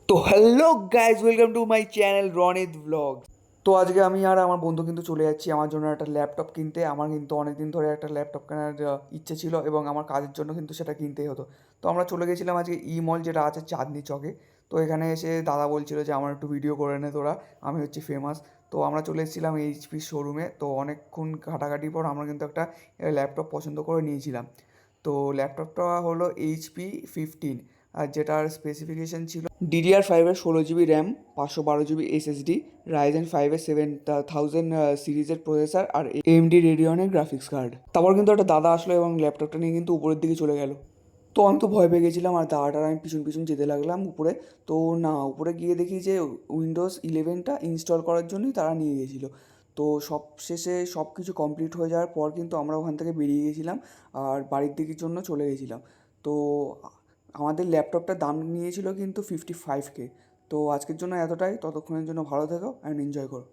তো hello guys, welcome to my channel Ronit blog. তো আজকে আমি আর আমার বন্ধু কিন্তু চলে যাচ্ছি আমার জন্য একটা ল্যাপটপ কিনতে। আমার কিন্তু অনেক দিন ধরে একটা ল্যাপটপ কেনার ইচ্ছে ছিল এবং আমার কাজের জন্য কিন্তু সেটা কিনতেই হতো। তো আমরা চলে গেছিলাম আজকে ই মল, যেটা আছে চাঁদনি চকে। তো এখানে এসে দাদা বলছিল যে আমার একটু ভিডিও করে নে তোরা, আমি হচ্ছে ফেমাস। তো আমরা চলে এসেছিলাম এইচপি শোরুমে। তো অনেকক্ষণ ঘাটাঘাটির পর আমরা কিন্তু একটা ল্যাপটপ পছন্দ করে নিয়েছিলাম। তো ল্যাপটপটা হলো HP 15, আর যেটার স্পেসিফিকেশন ছিল DDR5-এর 16 GB RAM, 512 GB SSD, Ryzen 5-এর 7000 সিরিজের প্রসেসর, আর AMD রেডিয়নের গ্রাফিক্স কার্ড। তারপর কিন্তু একটা দাদা আসলো এবং ল্যাপটপটা নিয়ে কিন্তু উপরের দিকে চলে গেল। তো আমি তো ভয় পেয়ে গেছিলাম, আর দাদাটার আমি পিছন পিছন যেতে লাগলাম উপরে। তো না, উপরে গিয়ে দেখি যে Windows 11টা ইনস্টল করার জন্যই তারা নিয়ে গেছিলো। তো সব শেষে সব কিছু কমপ্লিট হয়ে যাওয়ার পর কিন্তু আমরা ওখান থেকে বেরিয়ে গেছিলাম আর বাড়ির দিকের জন্য চলে গেছিলাম। তো আমাদের ল্যাপটপটার দাম নিয়েছিল কিন্তু 55K। তো আজকের জন্য এতটাই, ততক্ষণের জন্য ভালো থেকো অ্যান্ড এনজয় করো।